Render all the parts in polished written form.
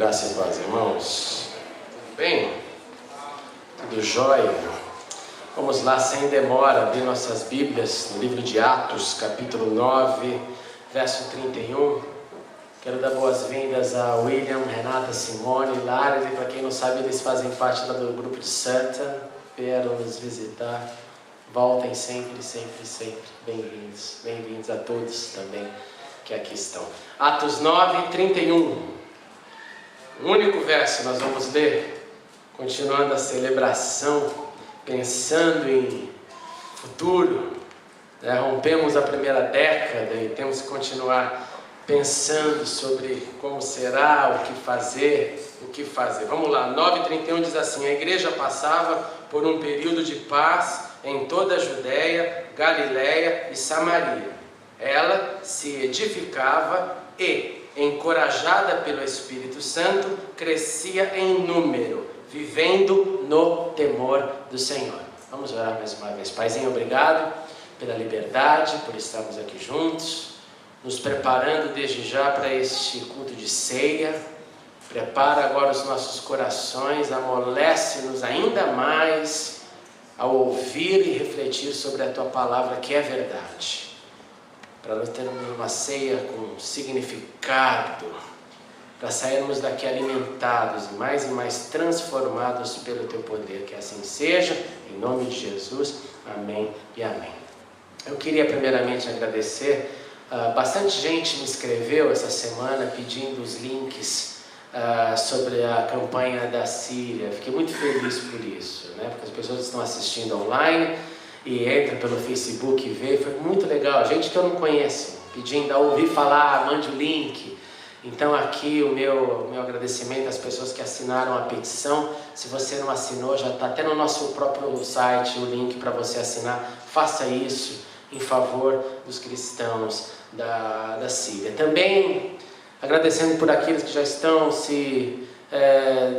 Graça e paz, irmãos. Tudo bem? Tudo jóia? Vamos lá, sem demora, abrir nossas Bíblias no livro de Atos, capítulo 9, verso 31. Quero dar boas-vindas a William, Renata, Simone, Lara, e para quem não sabe, eles fazem parte do grupo de Santa, vieram nos visitar. Voltem sempre, sempre, sempre. Bem-vindos. Bem-vindos a todos também que aqui estão. Atos 9, 31. Um único verso nós vamos ler, continuando a celebração, pensando em futuro. Rompemos a primeira década e temos que continuar pensando sobre como será, o que fazer. Vamos lá, 9:31 diz assim: a igreja passava por um período de paz em toda a Judéia, Galiléia e Samaria. Ela se edificava e, encorajada pelo Espírito Santo, crescia em número, vivendo no temor do Senhor. Vamos orar mais uma vez. Paizinho, obrigado pela liberdade, por estarmos aqui juntos, nos preparando desde já para este culto de ceia. Prepara agora os nossos corações, amolece-nos ainda mais ao ouvir e refletir sobre a Tua palavra, que é verdade, para nós termos uma ceia com significado, para sairmos daqui alimentados e mais transformados pelo Teu poder. Que assim seja, em nome de Jesus, amém e amém. Eu queria primeiramente agradecer, bastante gente me escreveu essa semana pedindo os links sobre a campanha da Síria. Fiquei muito feliz por isso, porque as pessoas estão assistindo online e entra pelo Facebook e vê. Foi muito legal, gente que eu não conheço pedindo a ouvir falar, mande o link. Então aqui o meu agradecimento às pessoas que assinaram a petição. Se você não assinou, já está até no nosso próprio site o link para você assinar. Faça isso em favor dos cristãos da Síria. Também agradecendo por aqueles que já estão se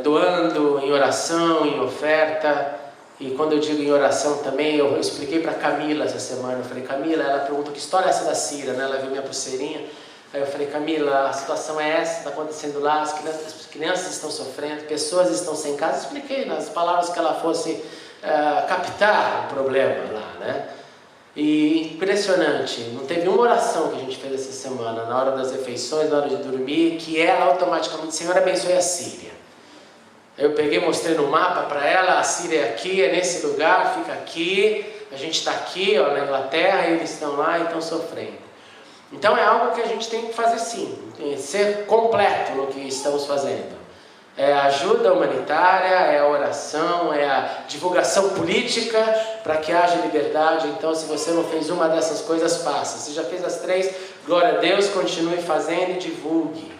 doando em oração, em oferta. E quando eu digo em oração também, eu expliquei para Camila essa semana. Eu falei: Camila, ela perguntou que história é essa da Síria, Ela viu minha pulseirinha. Aí eu falei: Camila, a situação é essa, está acontecendo lá, as crianças estão sofrendo, pessoas estão sem casa. Expliquei nas palavras que ela fosse captar o problema lá, E impressionante, não teve uma oração que a gente fez essa semana, na hora das refeições, na hora de dormir, que ela automaticamente: Senhor, abençoe a Síria. Eu peguei, mostrei no mapa para ela: a Síria é aqui, é nesse lugar, fica aqui, a gente está aqui, na Inglaterra, eles estão lá e estão sofrendo. Então é algo que a gente tem que fazer sim, ser completo no que estamos fazendo. É a ajuda humanitária, é a oração, é a divulgação política para que haja liberdade. Então, se você não fez uma dessas coisas, faça. Se já fez as 3, glória a Deus, continue fazendo e divulgue.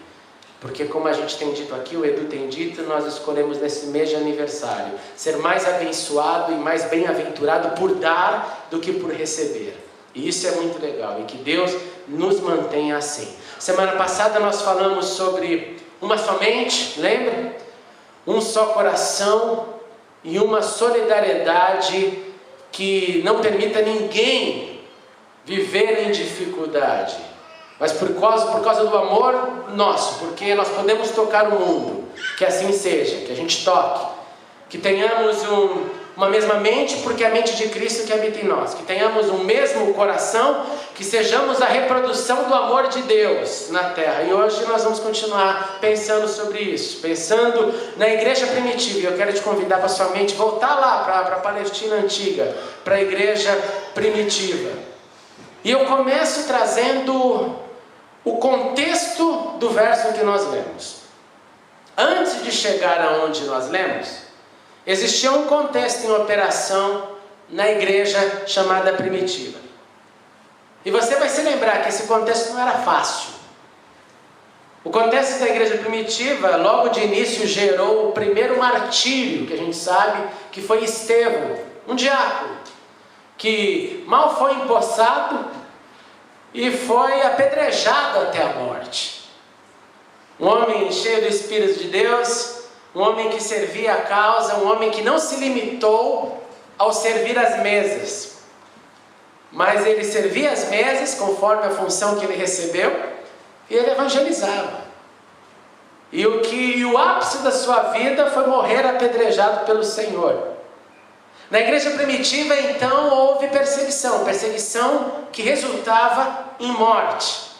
Porque, como a gente tem dito aqui, o Edu tem dito, nós escolhemos nesse mês de aniversário ser mais abençoado e mais bem-aventurado por dar do que por receber. E isso é muito legal, e que Deus nos mantenha assim. Semana passada nós falamos sobre uma só mente, lembra? Um só coração e uma solidariedade que não permita ninguém viver em dificuldade. Mas por causa do amor nosso, porque nós podemos tocar o mundo. Que assim seja, que a gente toque. Que tenhamos uma mesma mente, porque é a mente de Cristo que habita em nós. Que tenhamos um mesmo coração, que sejamos a reprodução do amor de Deus na terra. E hoje nós vamos continuar pensando sobre isso, pensando na igreja primitiva. E eu quero te convidar para sua mente voltar lá para a Palestina antiga, para a igreja primitiva. E eu começo trazendo o contexto do verso que nós lemos. Antes de chegar aonde nós lemos, existia um contexto em operação na igreja chamada primitiva. E você vai se lembrar que esse contexto não era fácil. O contexto da igreja primitiva, logo de início, gerou o primeiro martírio, que a gente sabe que foi Estevão, um diácono, que mal foi empossado e foi apedrejado até a morte. Um homem cheio do Espírito de Deus, um homem que servia a causa, um homem que não se limitou ao servir as mesas, mas ele servia as mesas conforme a função que ele recebeu, e ele evangelizava. E o ápice da sua vida foi morrer apedrejado pelo Senhor. Na igreja primitiva, então, houve perseguição que resultava em morte.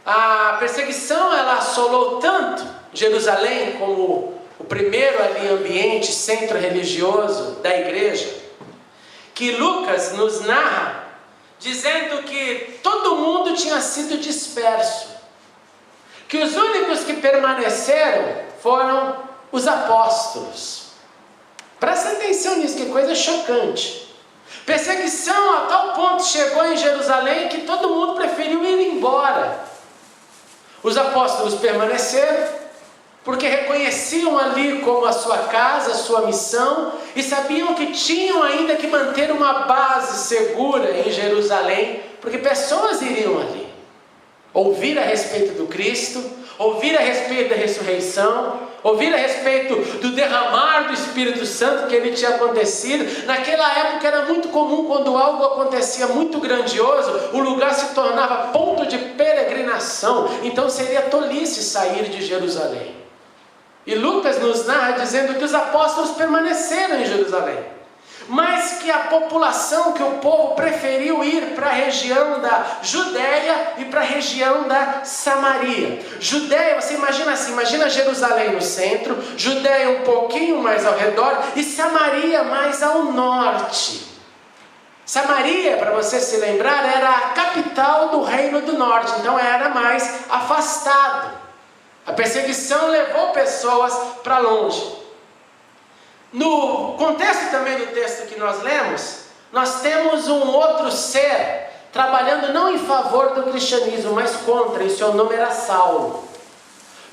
A perseguição, ela assolou tanto Jerusalém como o primeiro ali ambiente, centro religioso da igreja, que Lucas nos narra dizendo que todo mundo tinha sido disperso, que os únicos que permaneceram foram os apóstolos. Presta atenção nisso, que coisa chocante. Perseguição a tal ponto chegou em Jerusalém que todo mundo preferiu ir embora. Os apóstolos permaneceram porque reconheciam ali como a sua casa, a sua missão, e sabiam que tinham ainda que manter uma base segura em Jerusalém, porque pessoas iriam ali ouvir a respeito do Cristo, ouvir a respeito da ressurreição, ouvir a respeito do derramar do Espírito Santo que ele tinha acontecido. Naquela época era muito comum, quando algo acontecia muito grandioso, o lugar se tornava ponto de peregrinação. Então seria tolice sair de Jerusalém. E Lucas nos narra dizendo que os apóstolos permaneceram em Jerusalém, mas que a população, que o povo preferiu ir para a região da Judéia e para a região da Samaria. Judéia, você imagina assim, imagina Jerusalém no centro, Judéia um pouquinho mais ao redor e Samaria mais ao norte. Samaria, para você se lembrar, era a capital do reino do norte, então era mais afastado. A perseguição levou pessoas para longe. No contexto também do texto que nós lemos, nós temos um outro ser trabalhando não em favor do cristianismo, mas contra, e seu nome era Saulo.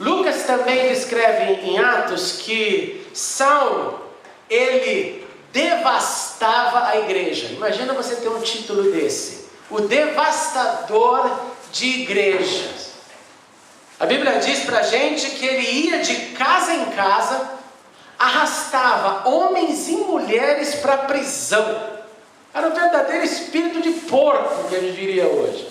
Lucas também descreve em Atos que Saulo, ele devastava a igreja. Imagina você ter um título desse: o devastador de igrejas. A Bíblia diz pra gente que ele ia de casa em casa, arrastava homens e mulheres para a prisão. Era um verdadeiro espírito de porco, que a gente diria hoje.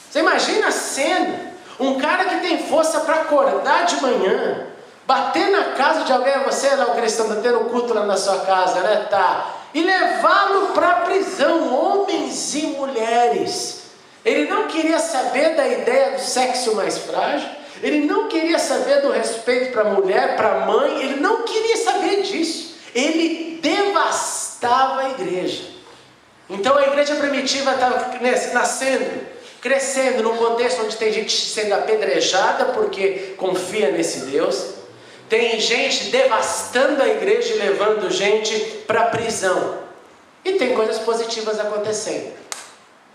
Você imagina a cena: um cara que tem força para acordar de manhã, bater na casa de alguém, você lá, o cristão, está tendo culto lá na sua casa, né? Tá. E levá-lo para a prisão, homens e mulheres. Ele não queria saber da ideia do sexo mais frágil. Ele não queria saber do respeito para a mulher, para a mãe. Ele não queria saber disso. Ele devastava a igreja. Então a igreja primitiva estava nascendo, crescendo num contexto onde tem gente sendo apedrejada porque confia nesse Deus. Tem gente devastando a igreja e levando gente para a prisão. E tem coisas positivas acontecendo.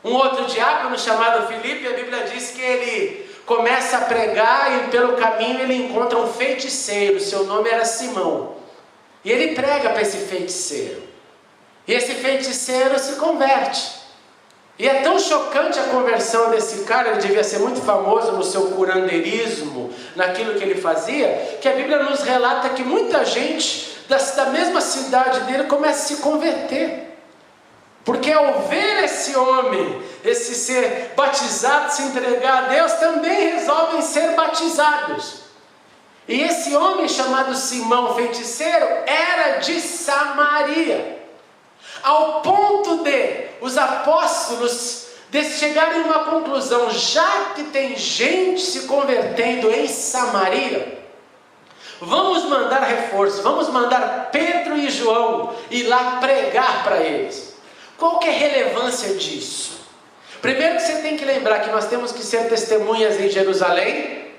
Um outro diácono chamado Filipe, a Bíblia diz que ele começa a pregar e pelo caminho ele encontra um feiticeiro. Seu nome era Simão. E ele prega para esse feiticeiro. E esse feiticeiro se converte. E é tão chocante a conversão desse cara, ele devia ser muito famoso no seu curandeirismo, naquilo que ele fazia, que a Bíblia nos relata que muita gente da mesma cidade dele começa a se converter. Porque ao ver esse homem, esse ser batizado, se entregar a Deus, também resolvem ser batizados. E esse homem chamado Simão, feiticeiro, era de Samaria. Ao ponto de os apóstolos chegarem a uma conclusão: já que tem gente se convertendo em Samaria, vamos mandar reforço, vamos mandar Pedro e João ir lá pregar para eles. Qual que é a relevância disso? Primeiro que você tem que lembrar que nós temos que ser testemunhas em Jerusalém,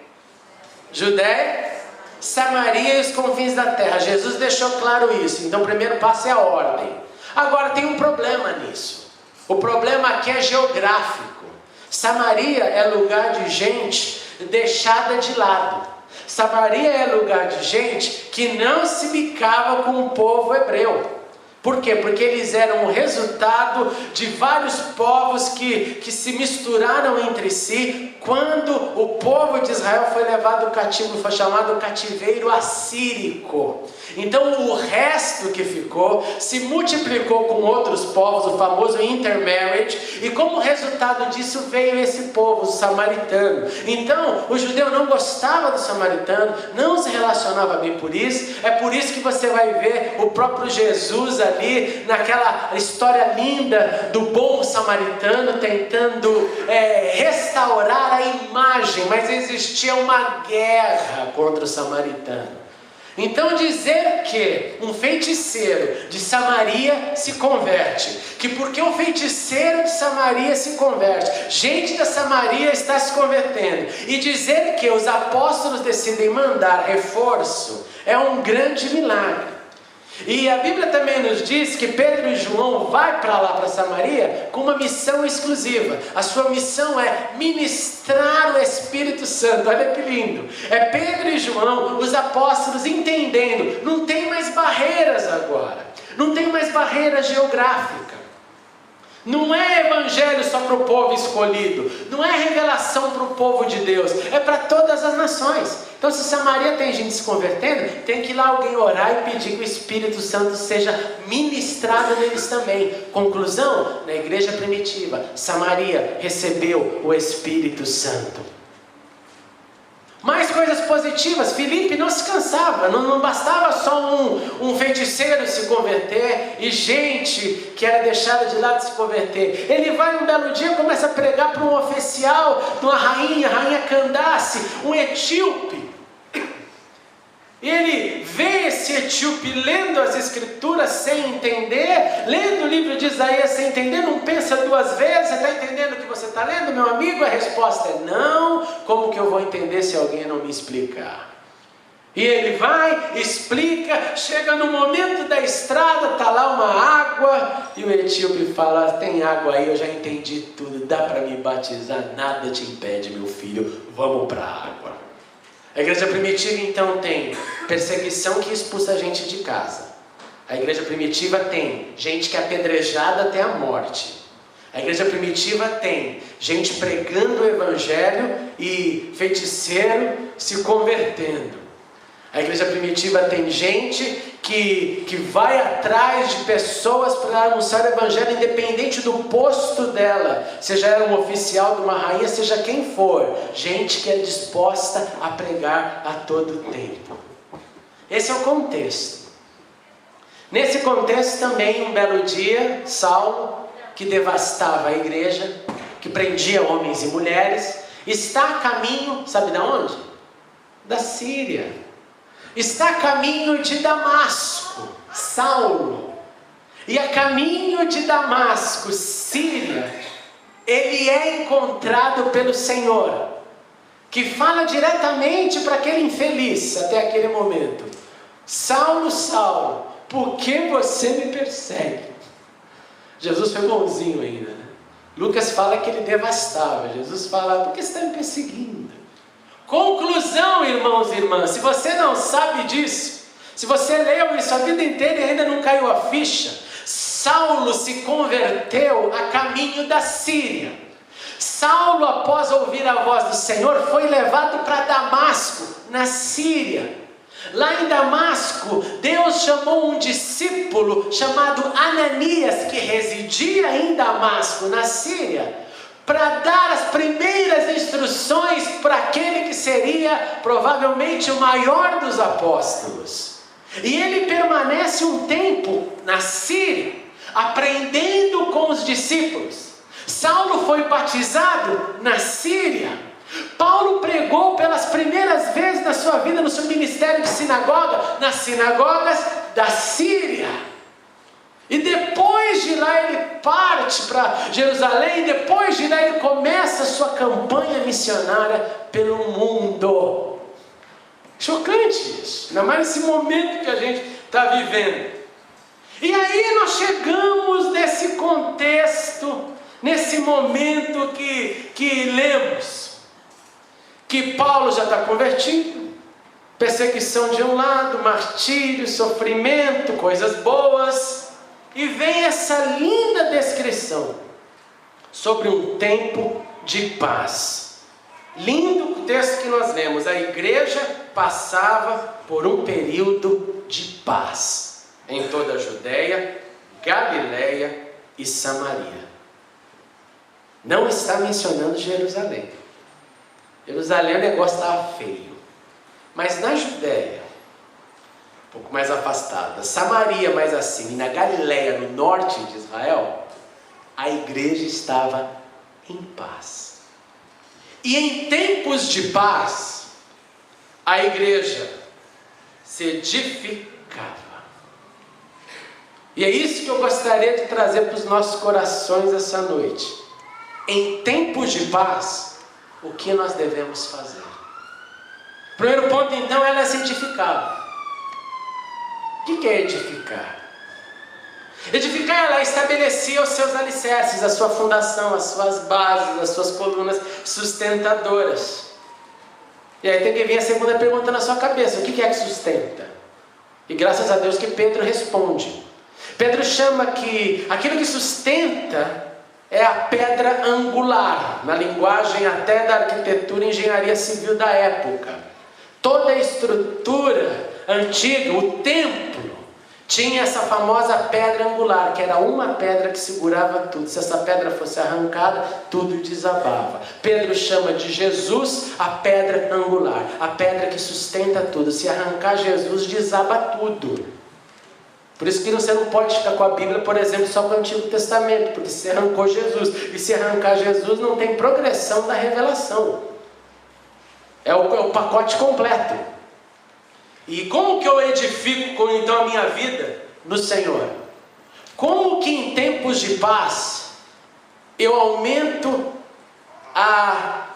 Judéia, Samaria e os confins da terra. Jesus deixou claro isso. Então o primeiro passo é a ordem. Agora tem um problema nisso. O problema aqui é geográfico. Samaria é lugar de gente deixada de lado. Samaria é lugar de gente que não se bicava com o povo hebreu. Por quê? Porque eles eram o resultado de vários povos que se misturaram entre si quando o povo de Israel foi levado cativo, foi chamado cativeiro assírico. Então o resto que ficou se multiplicou com outros povos, o famoso intermarriage, e como resultado disso veio esse povo, o samaritano. Então o judeu não gostava do samaritano, não se relacionava bem por isso. É por isso que você vai ver o próprio Jesus ali, naquela história linda do bom samaritano, tentando restaurar a imagem, mas existia uma guerra contra o samaritano. Então dizer que um feiticeiro de Samaria se converte, que porque um feiticeiro de Samaria se converte, gente da Samaria está se convertendo, e dizer que os apóstolos decidem mandar reforço, é um grande milagre. E a Bíblia também nos diz que Pedro e João vai para lá, para Samaria, com uma missão exclusiva. A sua missão é ministrar o Espírito Santo. Olha que lindo. É Pedro e João, os apóstolos, entendendo. Não tem mais barreiras agora. Não tem mais barreira geográfica. Não é evangelho só para o povo escolhido. Não é revelação para o povo de Deus. É para todas as nações. Então, se Samaria tem gente se convertendo, tem que ir lá alguém orar e pedir que o Espírito Santo seja ministrado neles também. Conclusão, na igreja primitiva, Samaria recebeu o Espírito Santo. Mais coisas positivas. Filipe não se cansava, não bastava só um feiticeiro se converter e gente que era deixada de lado se converter. Ele vai um belo dia e começa a pregar para um oficial de uma rainha, rainha Candace, um etíope. E ele vê esse etíope lendo as escrituras sem entender, lendo o livro de Isaías sem entender, não pensa duas vezes. Está entendendo o que você está lendo, meu amigo? A resposta é não. Como que eu vou entender se alguém não me explicar? E ele vai, explica, chega no momento da estrada, está lá uma água, e o etíope fala: tem água aí, eu já entendi tudo, dá para me batizar, nada te impede, meu filho, vamos para a água. A igreja primitiva então tem perseguição que expulsa a gente de casa. A igreja primitiva tem gente que é apedrejada até a morte. A igreja primitiva tem gente pregando o evangelho e feiticeiro se convertendo. A igreja primitiva tem gente que vai atrás de pessoas para anunciar o evangelho independente do posto dela, seja ela um oficial de uma rainha, seja quem for, gente que é disposta a pregar a todo tempo. Esse é o contexto. Nesse contexto também, um belo dia, Saulo, que devastava a igreja, que prendia homens e mulheres, está a caminho, sabe de onde? Da Síria. Está a caminho de Damasco, Saulo. E a caminho de Damasco, Síria, ele é encontrado pelo Senhor, que fala diretamente para aquele infeliz até aquele momento: Saulo, Saulo, por que você me persegue? Jesus foi bonzinho ainda, né? Lucas fala que ele devastava. Jesus fala: por que você está me perseguindo? Conclusão, irmãos e irmãs, se você não sabe disso, se você leu isso a vida inteira e ainda não caiu a ficha, Saulo se converteu a caminho da Síria. Saulo, após ouvir a voz do Senhor, foi levado para Damasco, na Síria. Lá em Damasco, Deus chamou um discípulo chamado Ananias, que residia em Damasco, na Síria, para dar as primeiras instruções para aquele que seria provavelmente o maior dos apóstolos. E ele permanece um tempo na Síria, aprendendo com os discípulos. Saulo foi batizado na Síria. Paulo pregou pelas primeiras vezes na sua vida, no seu ministério de sinagoga, nas sinagogas da Síria. E depois de lá ele parte para Jerusalém, depois de lá ele começa a sua campanha missionária pelo mundo. Chocante isso, ainda mais nesse momento que a gente está vivendo. E aí nós chegamos nesse contexto, nesse momento que lemos, que Paulo já está convertido, perseguição de um lado, martírio, sofrimento, coisas boas. E vem essa linda descrição sobre um tempo de paz. Lindo o texto que nós lemos. A igreja passava por um período de paz em toda a Judéia, Galiléia e Samaria. Não está mencionando Jerusalém. Jerusalém o negócio estava feio. Mas na Judéia, um pouco mais afastada, Samaria mais acima, e na Galiléia, no norte de Israel, a igreja estava em paz. E em tempos de paz, a igreja se edificava. E é isso que eu gostaria de trazer para os nossos corações essa noite. Em tempos de paz, o que nós devemos fazer? Primeiro ponto, então, ela se edificava. O que é edificar? Edificar, ela estabelecia os seus alicerces, a sua fundação, as suas bases, as suas colunas sustentadoras. E aí tem que vir a segunda pergunta na sua cabeça: o que é que sustenta? E graças a Deus que Pedro responde. Pedro chama que aquilo que sustenta é a pedra angular, na linguagem até da arquitetura e engenharia civil da época. Toda a estrutura antiga, o templo, tinha essa famosa pedra angular, que era uma pedra que segurava tudo. Se essa pedra fosse arrancada, tudo desabava. Pedro chama de Jesus a pedra angular, a pedra que sustenta tudo. Se arrancar Jesus, desaba tudo. Por isso que você não pode ficar com a Bíblia, por exemplo, só com o Antigo Testamento, porque se arrancou Jesus, e se arrancar Jesus, não tem progressão da revelação. É o pacote completo. E como que eu edifico então a minha vida no Senhor? Como que em tempos de paz eu aumento a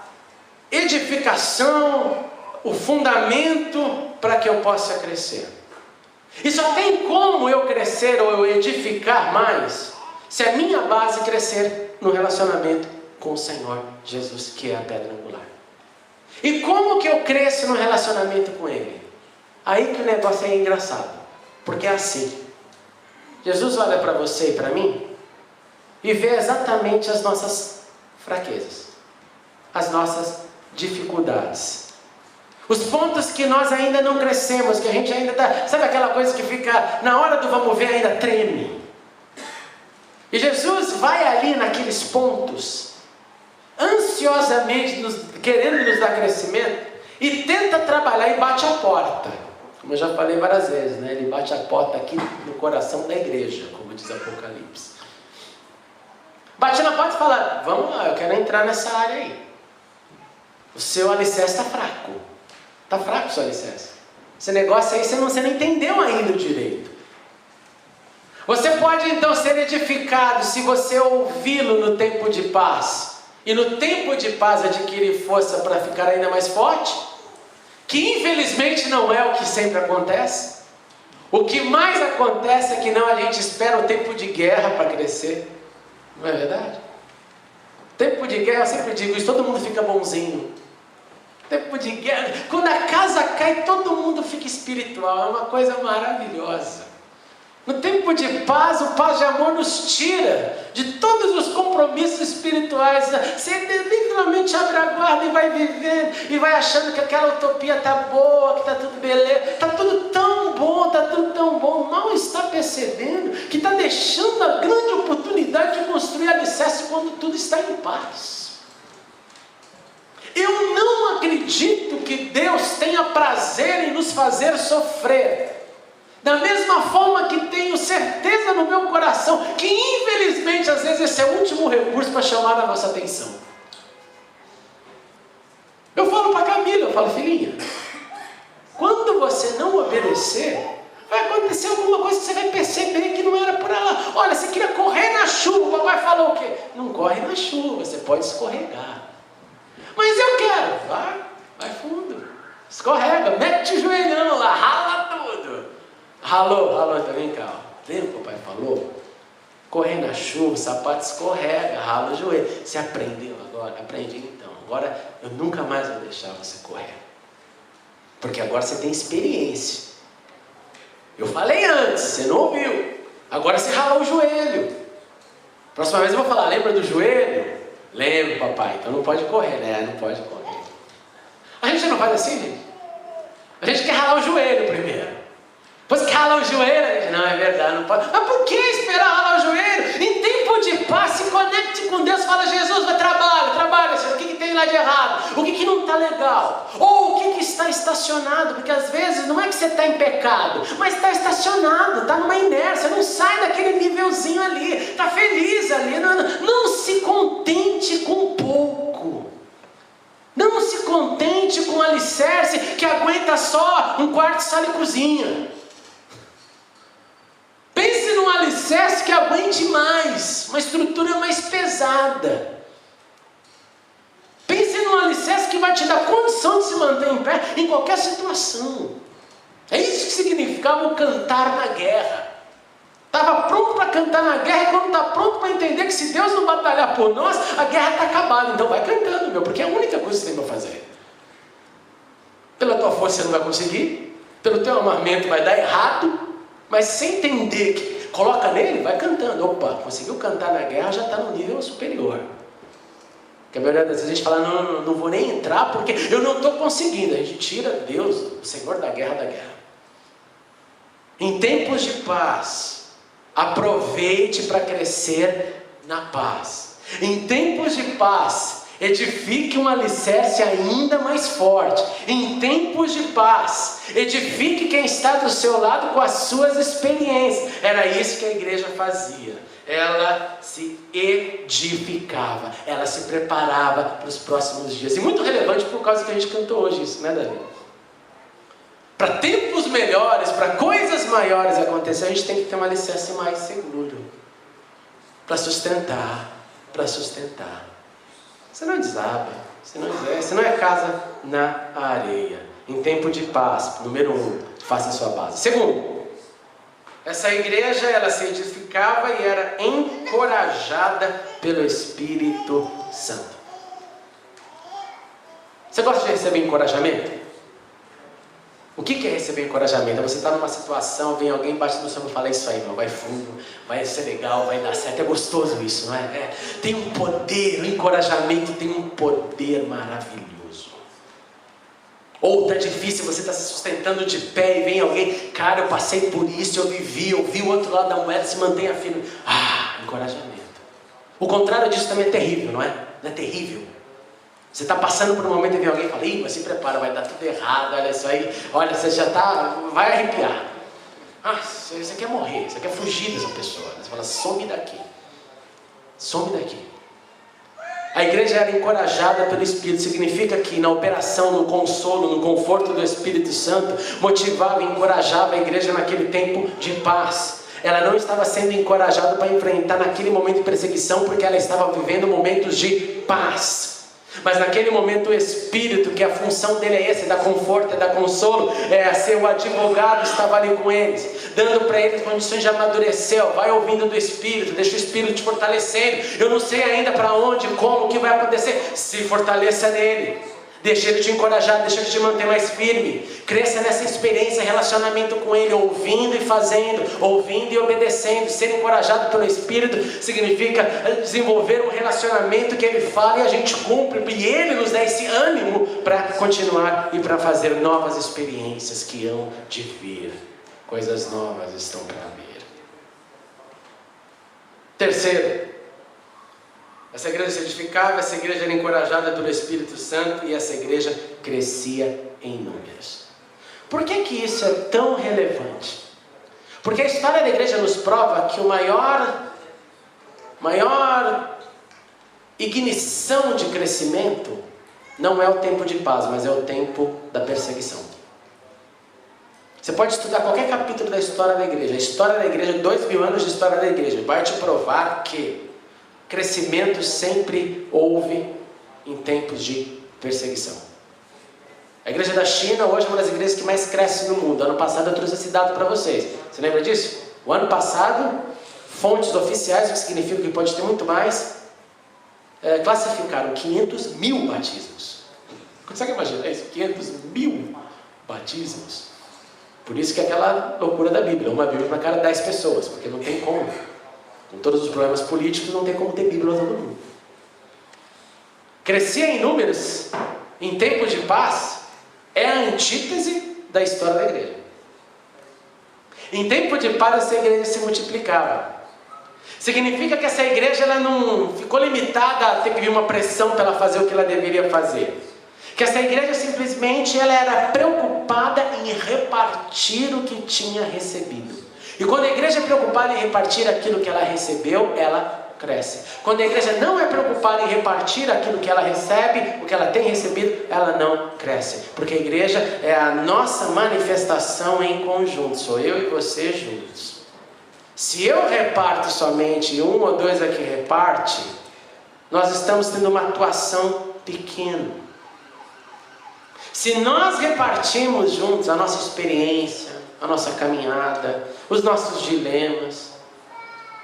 edificação, o fundamento para que eu possa crescer? E só tem como eu crescer ou eu edificar mais se a minha base crescer no relacionamento com o Senhor Jesus, que é a pedra angular. E como que eu cresço no relacionamento com Ele? Aí que o negócio é engraçado, porque é assim. Jesus olha para você e para mim e vê exatamente as nossas fraquezas, as nossas dificuldades, os pontos que nós ainda não crescemos, que a gente ainda está, sabe aquela coisa que fica na hora do vamos ver ainda treme. E Jesus vai ali naqueles pontos, ansiosamente querendo nos dar crescimento, e tenta trabalhar e bate a porta. Como eu já falei várias vezes, né? Ele bate a porta aqui no coração da igreja, como diz Apocalipse. Bate na porta e fala: vamos lá, eu quero entrar nessa área aí. O seu alicerce está fraco. Está fraco o seu alicerce. Esse negócio aí você não entendeu ainda direito. Você pode então ser edificado se você ouvi-lo no tempo de paz. E no tempo de paz adquirir força para ficar ainda mais forte. Que infelizmente não é o que sempre acontece. O que mais acontece é que não, a gente espera o tempo de guerra para crescer. Não é verdade? Tempo de guerra, eu sempre digo isso, todo mundo fica bonzinho. Tempo de guerra, quando a casa cai, todo mundo fica espiritual. É uma coisa maravilhosa. No tempo de paz, o paz de amor nos tira de todos os compromissos espirituais. Você literalmente abre a guarda e vai vivendo, e vai achando que aquela utopia está boa, que está tudo beleza, está tudo tão bom, está tudo tão bom. Mal está percebendo que está deixando a grande oportunidade de construir alicerce quando tudo está em paz. Eu não acredito que Deus tenha prazer em nos fazer sofrer. Da mesma forma que tenho certeza no meu coração que infelizmente às vezes esse é o último recurso para chamar a nossa atenção. Eu falo para a Camila, eu falo: filhinha, quando você não obedecer, vai acontecer alguma coisa que você vai perceber que não era por ela. Olha, você queria correr na chuva, o papai falou o quê? Não corre na chuva, você pode escorregar. Mas eu quero, vai fundo, escorrega, mete o joelhão lá, rala tudo. Ralou, então vem cá. Lembra que o papai falou? Correr na chuva, o sapato escorrega, rala o joelho. Você aprendeu agora? Aprendi então. Agora eu nunca mais vou deixar você correr. Porque agora você tem experiência. Eu falei antes, você não ouviu. Agora você ralou o joelho. Próxima vez eu vou falar: lembra do joelho? Lembro, papai. Então não pode correr, né? Não pode correr. A gente não faz assim, gente? A gente quer ralar o joelho primeiro. Depois que rala o joelho, a gente, não, é verdade, não pode. Mas por que esperar ralar o joelho? Em tempo de paz, se conecte com Deus, fala, Jesus, vai trabalha, Senhor, o que tem lá de errado? O que não está legal? Ou o que está estacionado? Porque às vezes não é que você está em pecado, mas está estacionado, está numa inércia, não sai daquele nívelzinho ali, está feliz ali, não se contente com pouco. Não se contente com um alicerce que aguenta só um quarto, sala e cozinha. Pense num alicerce que aguente mais, uma estrutura mais pesada. Pense num alicerce que vai te dar condição de se manter em pé em qualquer situação. É isso que significava o cantar na guerra. Estava pronto para cantar na guerra, e quando está pronto para entender que se Deus não batalhar por nós, a guerra está acabada. Então vai cantando, porque é a única coisa que você tem para fazer. Pela tua força você não vai conseguir, pelo teu armamento vai dar errado, mas sem entender que coloca nele, vai cantando. Opa, conseguiu cantar na guerra, já está no nível superior. Porque a maioria das vezes a gente fala, não vou nem entrar porque eu não estou conseguindo. A gente tira Deus, o Senhor da guerra. Em tempos de paz, aproveite para crescer na paz. Em tempos de paz, edifique um alicerce ainda mais forte. Em tempos de paz, edifique quem está do seu lado com as suas experiências. Era isso que a igreja fazia. Ela se edificava, ela se preparava para os próximos dias. E muito relevante por causa que a gente cantou hoje isso, né, Davi? Para tempos melhores, para coisas maiores acontecer, a gente tem que ter um alicerce mais seguro. Para sustentar. Você não desaba, você não é casa na areia. Em tempo de paz, número 1, faça a sua base. Segundo, essa igreja, ela se edificava e era encorajada pelo Espírito Santo. Você gosta de receber encorajamento? O que é receber encorajamento? Você está numa situação, vem alguém, bate no seu ombro e fala, isso aí, meu, vai fundo, vai ser legal, vai dar certo. É gostoso isso, não é? Tem um poder, o encorajamento tem um poder maravilhoso. Ou está difícil, você está se sustentando de pé e vem alguém, cara, eu passei por isso, eu vi o outro lado da moeda, se mantenha firme. Encorajamento. O contrário disso também é terrível, não é? Não é terrível? Você está passando por um momento e vem alguém e fala, mas se prepara, vai dar tudo errado, olha isso aí, olha, você já está, vai arrepiar. Você quer morrer, você quer fugir dessa pessoa. Você fala, some daqui. A igreja era encorajada pelo Espírito, significa que na operação, no consolo, no conforto do Espírito Santo, motivava e encorajava a igreja naquele tempo de paz. Ela não estava sendo encorajada para enfrentar naquele momento de perseguição, porque ela estava vivendo momentos de paz. Mas naquele momento o Espírito, que a função dele é essa, é dar conforto, é dar consolo, é ser o advogado, estava ali com eles, dando para eles condições de amadurecer. Vai ouvindo do Espírito, deixa o Espírito te fortalecendo. Eu não sei ainda para onde, como, o que vai acontecer. Se fortaleça nele. Deixa ele te encorajar, deixa ele te manter mais firme. Cresça nessa experiência, relacionamento com ele, ouvindo e fazendo, ouvindo e obedecendo. Ser encorajado pelo Espírito significa desenvolver um relacionamento que ele fala e a gente cumpre. E ele nos dá esse ânimo para continuar e para fazer novas experiências que hão de vir. Coisas novas estão para vir. Terceiro, essa igreja se edificava, essa igreja era encorajada pelo Espírito Santo e essa igreja crescia em números. Por que isso é tão relevante? Porque a história da igreja nos prova que o maior ignição de crescimento não é o tempo de paz, mas é o tempo da perseguição. Você pode estudar qualquer capítulo da história da igreja. A história da igreja, 2000 anos de história da igreja, vai te provar que crescimento sempre houve em tempos de perseguição. A igreja da China hoje é uma das igrejas que mais cresce no mundo. Ano passado eu trouxe esse dado para vocês. Você lembra disso? O ano passado, fontes oficiais, o que significa que pode ter muito mais, classificaram 500 mil batismos. Consegue imaginar isso? 500 mil batismos. Por isso que é aquela loucura da Bíblia. Uma Bíblia para cada 10 pessoas, porque não tem como. Com todos os problemas políticos, não tem como ter Bíblia para todo mundo. Crescer em números, em tempos de paz, é a antítese da história da igreja. Em tempo de paz, essa igreja se multiplicava. Significa que essa igreja ela não ficou limitada a ter que vir uma pressão para ela fazer o que ela deveria fazer. Que essa igreja simplesmente ela era preocupada em repartir o que tinha recebido. E quando a igreja é preocupada em repartir aquilo que ela recebeu, ela cresce. Quando a igreja não é preocupada em repartir aquilo que ela recebe, o que ela tem recebido, ela não cresce. Porque a igreja é a nossa manifestação em conjunto. Sou eu e você juntos. Se eu reparto somente um ou dois aqui reparte, nós estamos tendo uma atuação pequena. Se nós repartimos juntos a nossa experiência, a nossa caminhada, os nossos dilemas,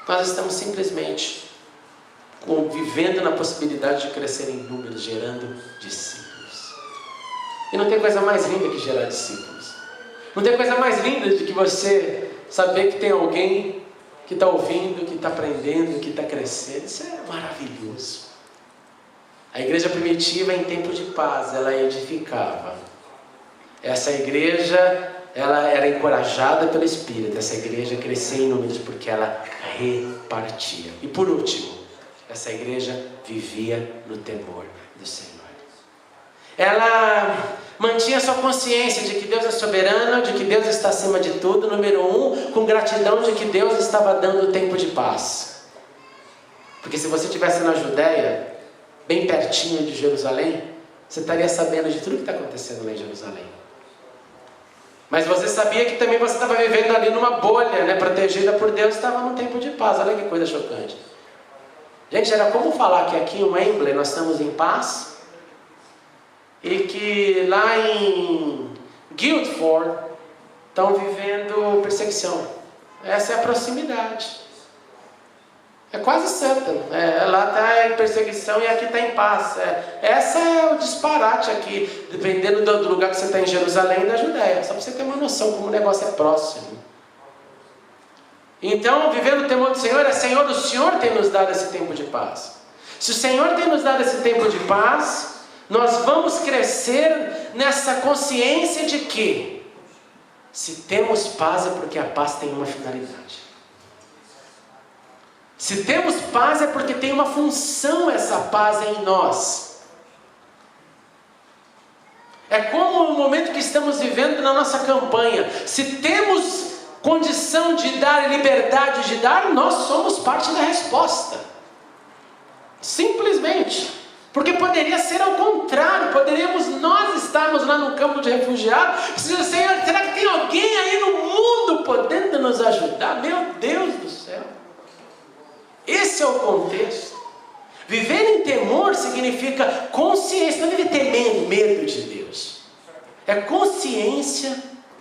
nós estamos simplesmente vivendo na possibilidade de crescer em números, gerando discípulos. E não tem coisa mais linda que gerar discípulos. Não tem coisa mais linda do que você saber que tem alguém que está ouvindo, que está aprendendo, que está crescendo. Isso é maravilhoso. A igreja primitiva, em tempo de paz, ela edificava. Essa igreja, ela era encorajada pelo Espírito. Essa igreja crescia em números porque ela repartia. E por último, essa igreja vivia no temor do Senhor. Ela mantinha sua consciência de que Deus é soberano, de que Deus está acima de tudo, número 1, com gratidão de que Deus estava dando tempo de paz. Porque se você estivesse na Judéia, bem pertinho de Jerusalém, você estaria sabendo de tudo que está acontecendo lá em Jerusalém. Mas você sabia que também você estava vivendo ali numa bolha, né, protegida por Deus, estava num tempo de paz. Olha que coisa chocante. Gente, era como falar que aqui em Wembley nós estamos em paz e que lá em Guildford estão vivendo perseguição. Essa é a proximidade. É quase certo. Lá está em perseguição e aqui está em paz. Essa é o disparate aqui, dependendo do lugar que você está em Jerusalém e da Judéia. Só para você ter uma noção como o negócio é próximo. Então, viver no temor do Senhor é Senhor, o Senhor tem nos dado esse tempo de paz. Se o Senhor tem nos dado esse tempo de paz, nós vamos crescer nessa consciência de que se temos paz é porque a paz tem uma finalidade. Se temos paz é porque tem uma função essa paz em nós. É como o momento que estamos vivendo na nossa campanha. Se temos condição de dar, liberdade de dar, nós somos parte da resposta. Simplesmente. Porque poderia ser ao contrário. Poderíamos nós estarmos lá no campo de refugiados. Senhor, será que tem alguém aí no mundo podendo nos ajudar? Meu Deus do céu. Esse é o contexto. Viver em temor significa consciência. Não é viver temendo, medo de Deus. É consciência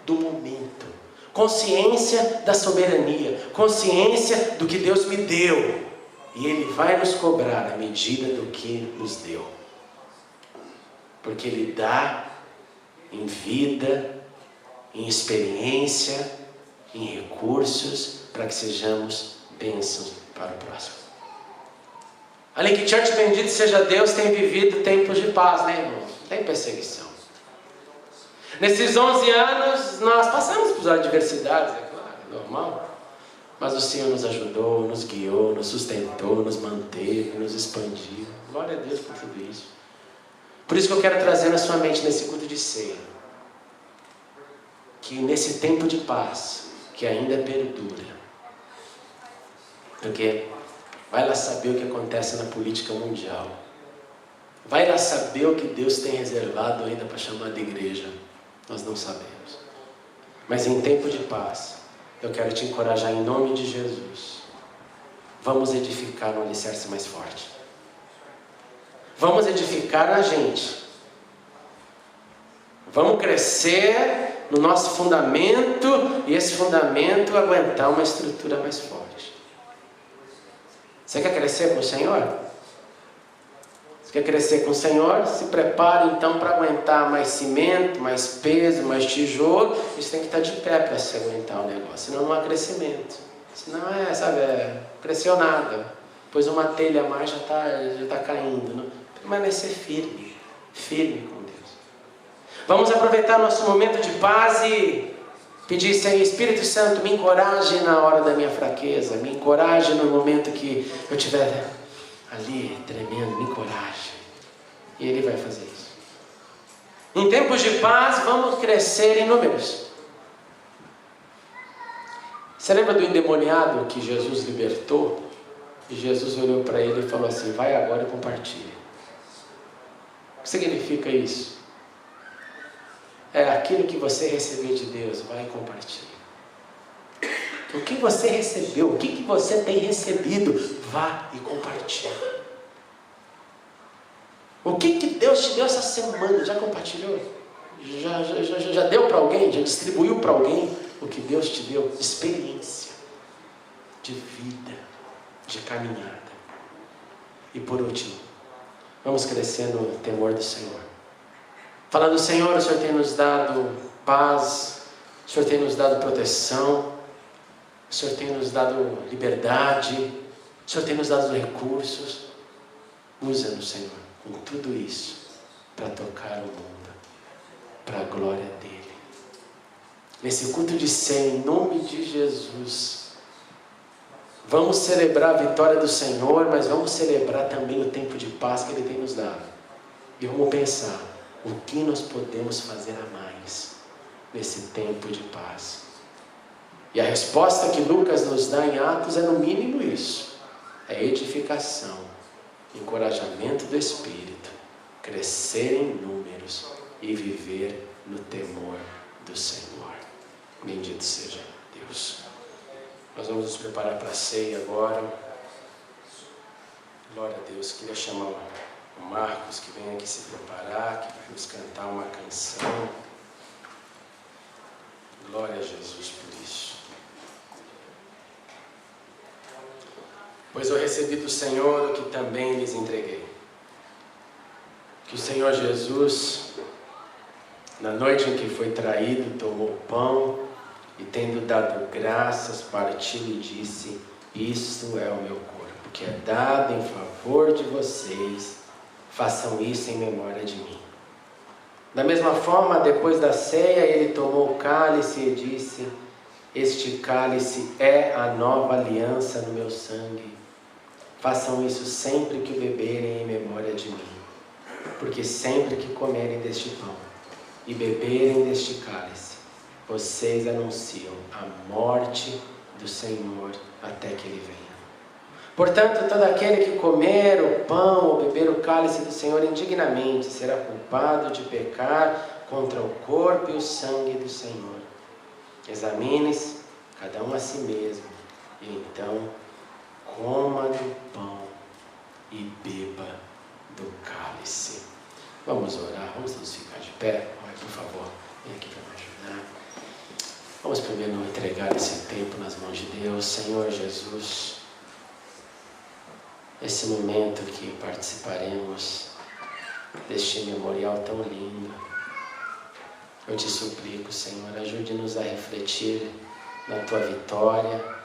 do momento. Consciência da soberania. Consciência do que Deus me deu. E Ele vai nos cobrar a medida do que nos deu. Porque Ele dá em vida, em experiência, em recursos, para que sejamos bênçãos para o próximo. A Link Church, bendito seja Deus, tem vivido tempos de paz, né, irmãos? Tem perseguição. Nesses 11 anos, nós passamos por adversidades, é claro, é normal. Mas o Senhor nos ajudou, nos guiou, nos sustentou, nos manteve, nos expandiu. Glória a Deus por tudo isso. Por isso que eu quero trazer na sua mente, nesse culto de ceia, que nesse tempo de paz, que ainda perdura, porque vai lá saber o que acontece na política mundial. Vai lá saber o que Deus tem reservado ainda para chamar de igreja. Nós não sabemos. Mas em tempo de paz, eu quero te encorajar em nome de Jesus. Vamos edificar um alicerce mais forte. Vamos edificar na gente. Vamos crescer no nosso fundamento e esse fundamento aguentar uma estrutura mais forte. Você quer crescer com o Senhor? Você quer crescer com o Senhor? Se prepare então para aguentar mais cimento, mais peso, mais tijolo. Isso tem que estar de pé para se aguentar o negócio. Senão não há crescimento. Senão cresceu nada. Pois uma telha a mais já está caindo. Não? Permanecer firme com Deus. Vamos aproveitar nosso momento de paz e pedir, Senhor, Espírito Santo, me encoraje na hora da minha fraqueza, me encoraje no momento que eu estiver ali tremendo, me encoraje. E Ele vai fazer isso. Em tempos de paz, vamos crescer em números. Você lembra do endemoniado que Jesus libertou? E Jesus olhou para ele e falou assim: vai agora e compartilha. O que significa isso? É aquilo que você recebeu de Deus, vai e compartilha. O que você recebeu, o que você tem recebido, vá e compartilha. O que Deus te deu essa semana? Já compartilhou? Já deu para alguém? Já distribuiu para alguém o que Deus te deu? De experiência, de vida, de caminhada. E por último, vamos crescer no temor do Senhor. Falando do Senhor, o Senhor tem nos dado paz, o Senhor tem nos dado proteção, o Senhor tem nos dado liberdade, o Senhor tem nos dado recursos. Usa-nos, Senhor, com tudo isso, para tocar o mundo, para a glória dEle. Nesse culto de ceia, em nome de Jesus, vamos celebrar a vitória do Senhor, mas vamos celebrar também o tempo de paz que Ele tem nos dado. E vamos pensar, o que nós podemos fazer a mais nesse tempo de paz? E a resposta que Lucas nos dá em Atos é no mínimo isso: é edificação, encorajamento do Espírito, crescer em números e viver no temor do Senhor. Bendito seja Deus. Nós vamos nos preparar para a ceia agora. Glória a Deus. Queria chamar o Marcos, que vem aqui se preparar, que vai nos cantar uma canção. Glória a Jesus por isso. Pois eu recebi do Senhor o que também lhes entreguei. Que o Senhor Jesus, na noite em que foi traído, tomou o pão e, tendo dado graças, partiu e disse: isto é o meu corpo, que é dado em favor de vocês. Façam isso em memória de mim. Da mesma forma, depois da ceia, ele tomou o cálice e disse: este cálice é a nova aliança no meu sangue. Façam isso sempre que o beberem em memória de mim. Porque sempre que comerem deste pão e beberem deste cálice, vocês anunciam a morte do Senhor até que Ele venha. Portanto, todo aquele que comer o pão ou beber o cálice do Senhor indignamente será culpado de pecar contra o corpo e o sangue do Senhor. Examine-se cada um a si mesmo, e então coma do pão e beba do cálice. Vamos orar, vamos todos ficar de pé. Olha, por favor, vem aqui para me ajudar. Vamos primeiro entregar esse tempo nas mãos de Deus. Senhor Jesus, esse momento que participaremos deste memorial tão lindo, eu te suplico, Senhor, ajude-nos a refletir na Tua vitória,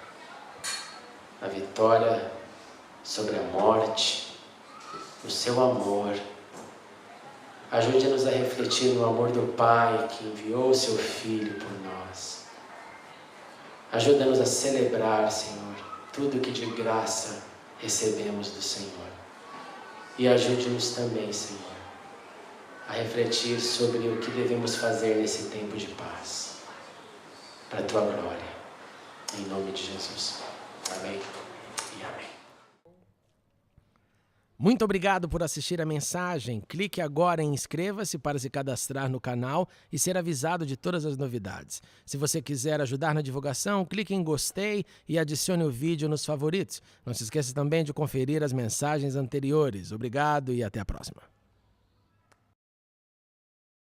a vitória sobre a morte, no Seu amor. Ajude-nos a refletir no amor do Pai que enviou o Seu Filho por nós. Ajuda-nos a celebrar, Senhor, tudo que de graça recebemos do Senhor. E ajude-nos também, Senhor, a refletir sobre o que devemos fazer nesse tempo de paz, para a Tua glória. Em nome de Jesus. Amém e amém. Muito obrigado por assistir a mensagem. Clique agora em inscreva-se para se cadastrar no canal e ser avisado de todas as novidades. Se você quiser ajudar na divulgação, clique em gostei e adicione o vídeo nos favoritos. Não se esqueça também de conferir as mensagens anteriores. Obrigado e até a próxima.